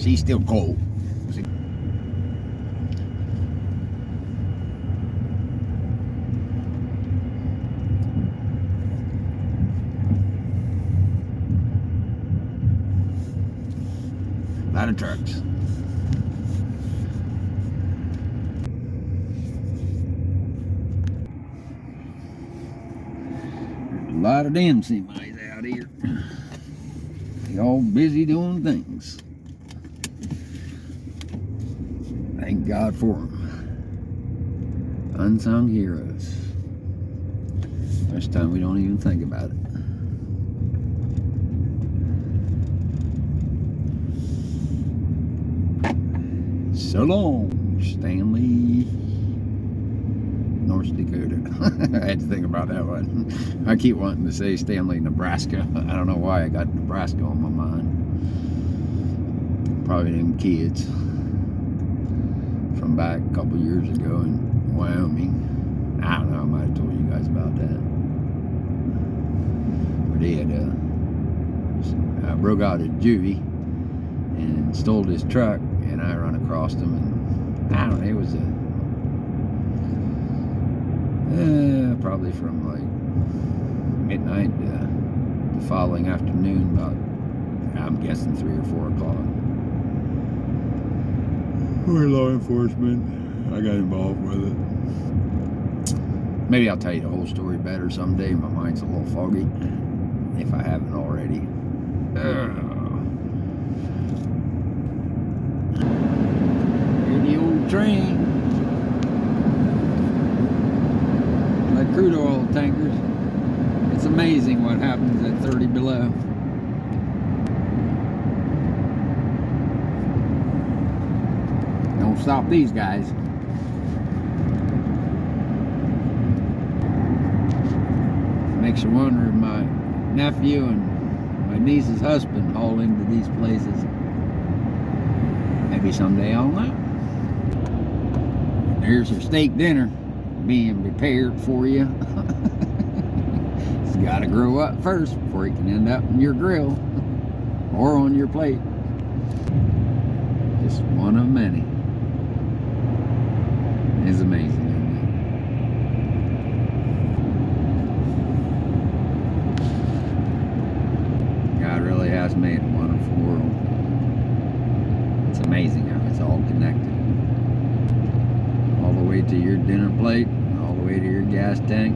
he's still cold. A lot of trucks. A lot of damn semis out here. They all busy doing things. Thank God for them. Unsung heroes. Most time we don't even think about it. So long, Stanley, North Dakota. I had to think about that one. I keep wanting to say Stanley, Nebraska. I don't know why I got Nebraska on my mind. Probably them kids from back a couple years ago in Wyoming. I don't know, I might have told you guys about that. Where they had broke out of juvie and stole his truck, and I run across him, and I don't know, it was probably from like midnight the following afternoon, about, I'm guessing 3 or 4 o'clock. We're law enforcement. I got involved with it. Maybe I'll tell you the whole story better someday. My mind's a little foggy, if I haven't already. Here's the old train. Like crude oil tankers. It's amazing what happens at 30 below. Don't stop these guys. Makes you wonder if my nephew and my niece's husband haul into these places. Maybe someday I'll know. Here's your steak dinner being prepared for you. It's got to grow up first before it can end up in your grill or on your plate. Just one of many. It's amazing. God really has made a wonderful world. It's amazing how it's all connected. All the way to your dinner plate, all the way to your gas tank,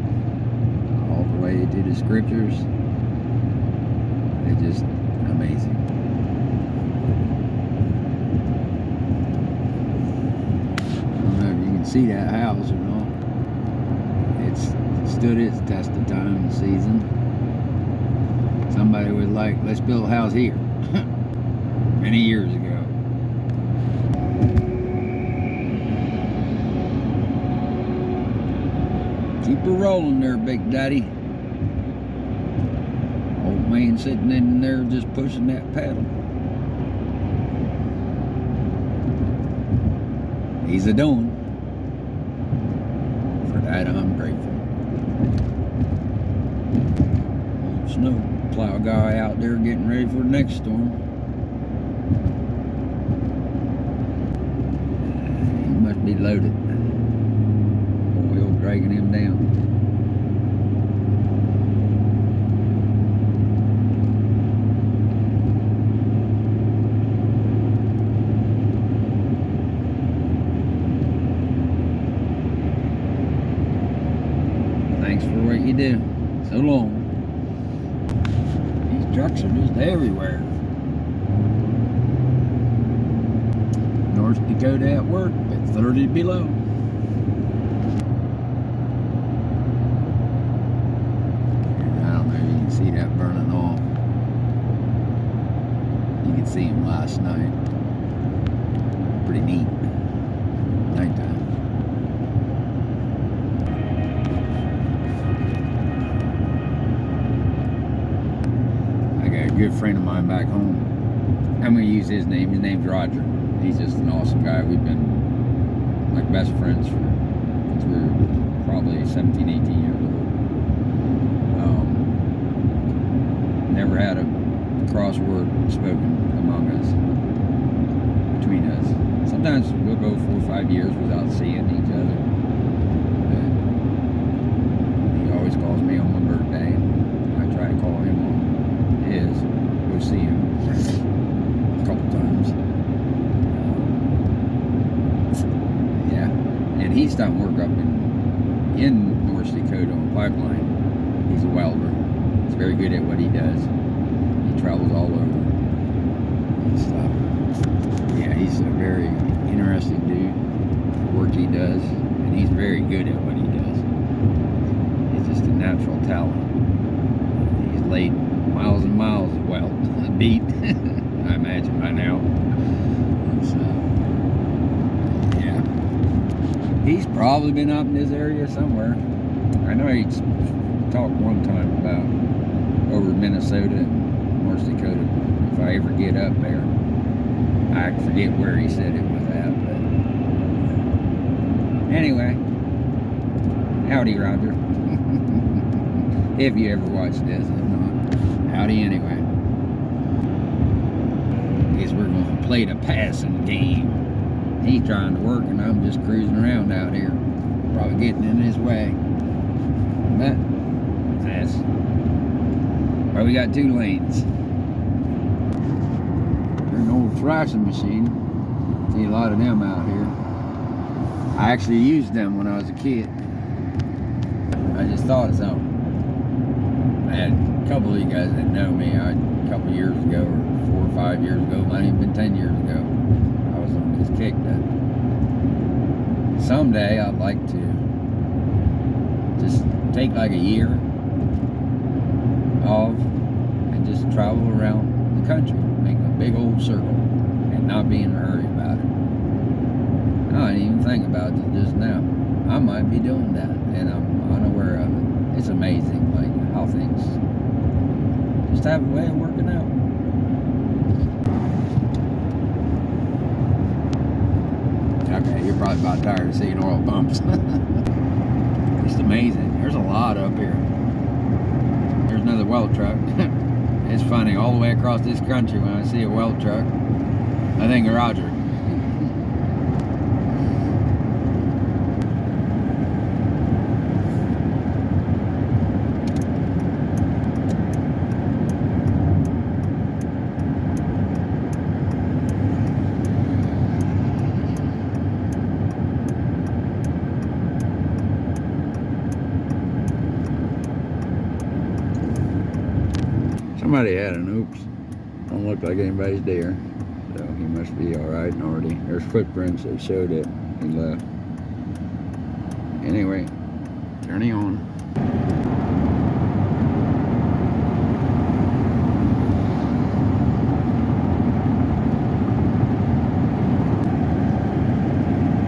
all the way to the scriptures. It's just amazing. See that house or not. It's stood its test of time and season. Somebody was like, let's build a house here. Many years ago. Keep her rolling there, Big Daddy. Old man sitting in there just pushing that pedal. He's a doing. That I'm grateful. Old snow plow guy out there getting ready for the next storm. He must be loaded. Oil dragging him down. Thanks for what you do. So long. These trucks are just everywhere. North Dakota at work at 30 below. I don't know if you can see that burning off. You could see him last night. Pretty neat. Nighttime. Good friend of mine back home. I'm going to use his name. His name's Roger. He's just an awesome guy. We've been like best friends since we were probably 17, 18 years old. Never had a cross word spoken among us. between us. Sometimes we'll go 4 or 5 years without seeing each other. But he always calls me on my birthday, and I try to call him on his. Go see him a couple times. Yeah, and he's done work up in North Dakota on pipeline. He's a welder. He's very good at what he does. He travels all over and stuff. Yeah, he's a very interesting dude. The work he does, and he's very good at what he does. He's just a natural talent. He's laid miles and miles of weld beat, I imagine by now. So, yeah, he's probably been up in this area somewhere. I know he talked one time about over Minnesota and North Dakota. If I ever get up there, I forget where he said it was at, but anyway, howdy, Roger. If you ever watch this, if not, howdy anyway. Guess we're gonna play the passing game. He's trying to work, and I'm just cruising around out here, probably getting in his way. But that's well, we got 2 lanes. There's an old thrashing machine. See a lot of them out here. I actually used them when I was a kid. I just thought of something. I had a couple of you guys that know me. A couple of years ago, or 4 or 5 years ago, might even been 10 years ago, I was on this kick that someday I'd like to just take like a year off and just travel around the country, make a big old circle, and not be in a hurry about it. I didn't even think about it just now. I might be doing that, and I'm unaware of it. It's amazing, like how things just have a way of working out. Okay, you're probably about tired of seeing oil pumps. It's amazing. There's a lot up here. There's another weld truck. It's funny, all the way across this country when I see a weld truck, I think of Roger. Somebody had an oops. Don't look like anybody's there. So he must be alright already. There's footprints that showed it. He left. Anyway, journey on.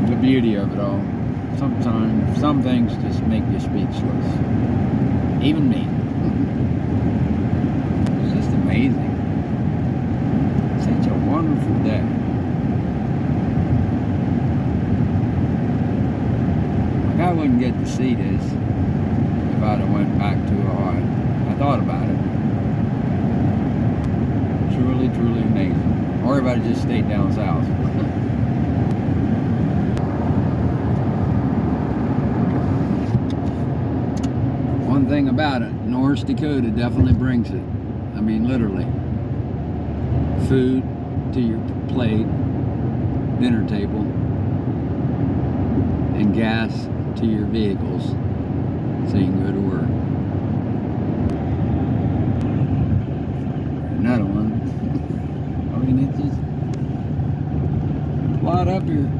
The beauty of it all. Sometimes, some things just make you speechless. Even me. Amazing. Such a wonderful day. Like I wouldn't get to see this if I'd have went back to Ohio. I thought about it. Truly, truly amazing. Or if I'd just stayed down south. One thing about it, North Dakota definitely brings it. I mean, literally. Food to your plate, dinner table, and gas to your vehicles so you can go to work. Another one. I mean, it's just a lot up here.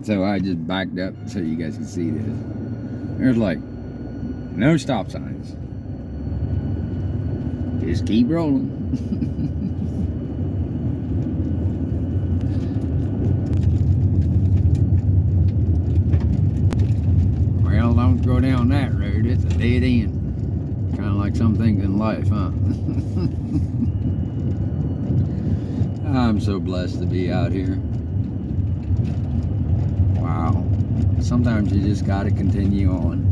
So I just backed up so you guys can see this. There's like no stop signs. just keep rolling. Well, don't go down that road. It's a dead end. Kind of like some things in life, huh? I'm so blessed to be out here. Wow. Sometimes you just got to continue on.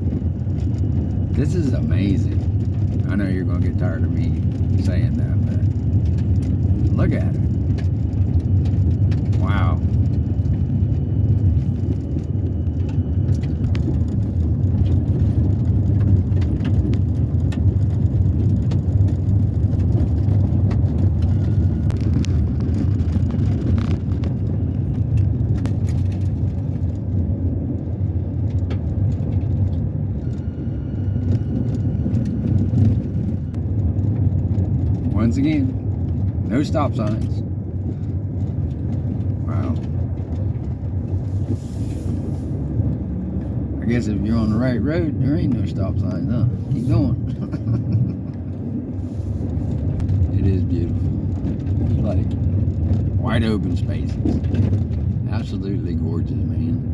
This is amazing. I know you're going to get tired of me saying that, but look at it. Wow. Once again, no stop signs. Wow. I guess if you're on the right road, there ain't no stop signs, huh? Keep going. It is beautiful. It's like wide open spaces. Absolutely gorgeous, man.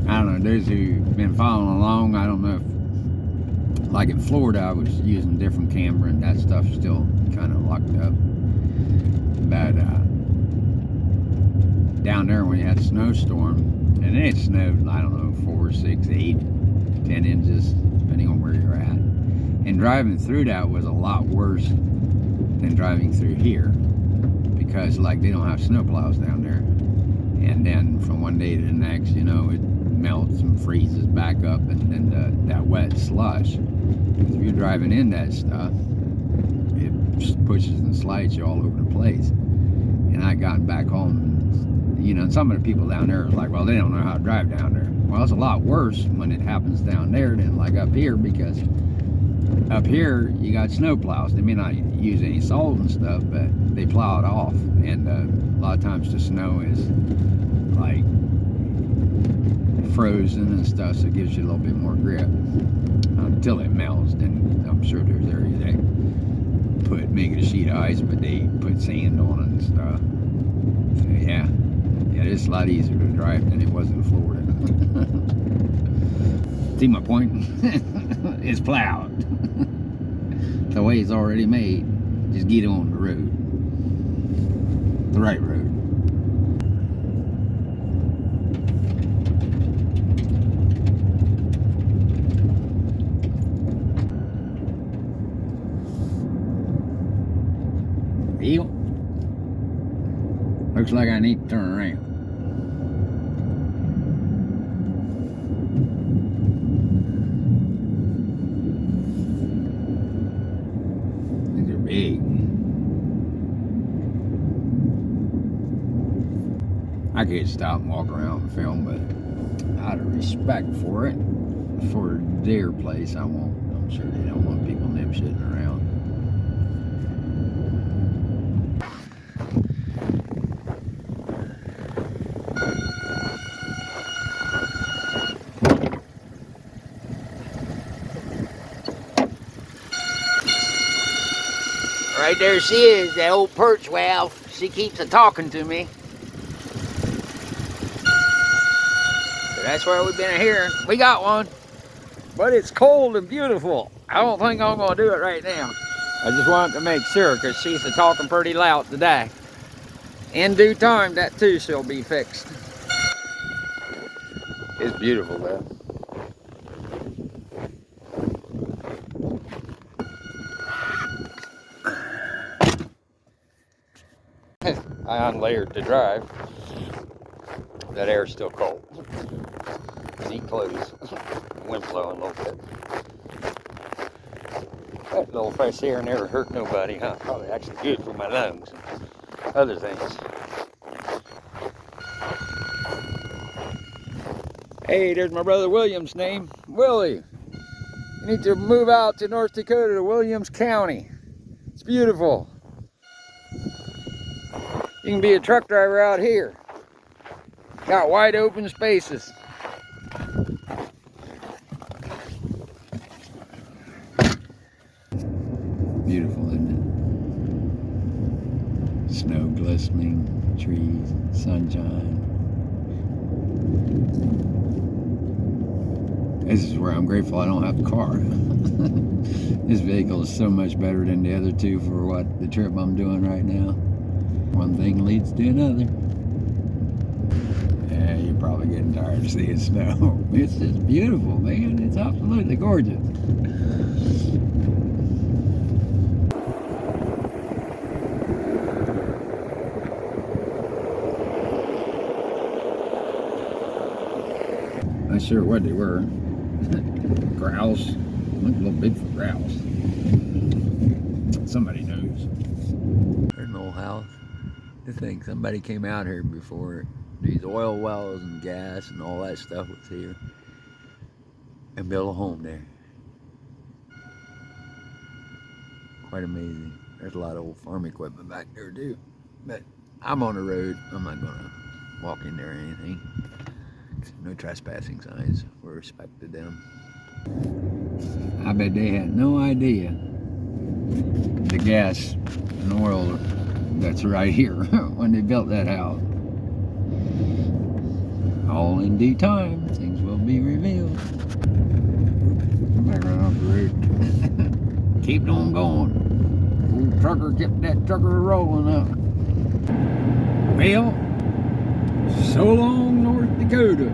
I don't know, those who've been following along, I don't know if, like in Florida, I was using different camera and that stuff's still kind of locked up. But down there when you had a snowstorm, and it snowed, I don't know, 4, 6, 8, 10 inches, depending on where you're at. And driving through that was a lot worse than driving through here, because like they don't have snowplows down there. And then from one day to the next, you know, it melts and freezes back up, and then that wet slush. If you're driving in that stuff, it just pushes and slides you all over the place. And I got back home, you know, some of the people down there are like, well, they don't know how to drive down there. Well, it's a lot worse when it happens down there than like up here, because up here you got snow plows. They may not use any salt and stuff, but they plow it off. And a lot of times the snow is like frozen and stuff, so it gives you a little bit more grip until it melts. Then I'm sure there's areas they make it a sheet of ice, but they put sand on it and stuff. So yeah, it's a lot easier to drive than it was in Florida. See my point? It's plowed. The way it's already made. Just get on the road, the right road. Deal. Looks like I need to turn around. These are big. I could stop and walk around and film, but out of respect for it, for their place, I won't. I'm sure they don't want people nip shitting around. Right there she is, that old perch whale. She keeps a-talking to me. So that's where we've been here. We got one. But it's cold and beautiful. I don't think I'm going to do it right now. I just wanted to make sure, because she's a-talking pretty loud today. In due time, that too shall be fixed. It's beautiful though. I unlayered to drive. That air's still cold. Neat clothes. Wind blowing a little bit. That little fresh air never hurt nobody, huh? Probably actually good for my lungs and other things. Hey, there's my brother William's name. Willie, you need to move out to North Dakota to Williams County. It's beautiful. You can be a truck driver out here. Got wide open spaces. Snow glistening, trees, sunshine. This is where I'm grateful I don't have a car. This vehicle is so much better than the other two for what the trip I'm doing right now. One thing leads to another. Yeah, you're probably getting tired of seeing snow. It's just beautiful, man. It's absolutely gorgeous. Not sure what they were. Grouse. Look a little big for grouse. Somebody knows. There's an old house. I think somebody came out here before these oil wells and gas and all that stuff was here and built a home there. Quite amazing. There's a lot of old farm equipment back there too. But I'm on the road. I'm not gonna walk in there or anything. No trespassing signs were respected them. I bet they had no idea the gas and oil that's right here when they built that house. All in due time, things will be revealed. Somebody ran off the road. Keep on going. Old trucker kept that trucker rolling up. Well, so long, North Dakota.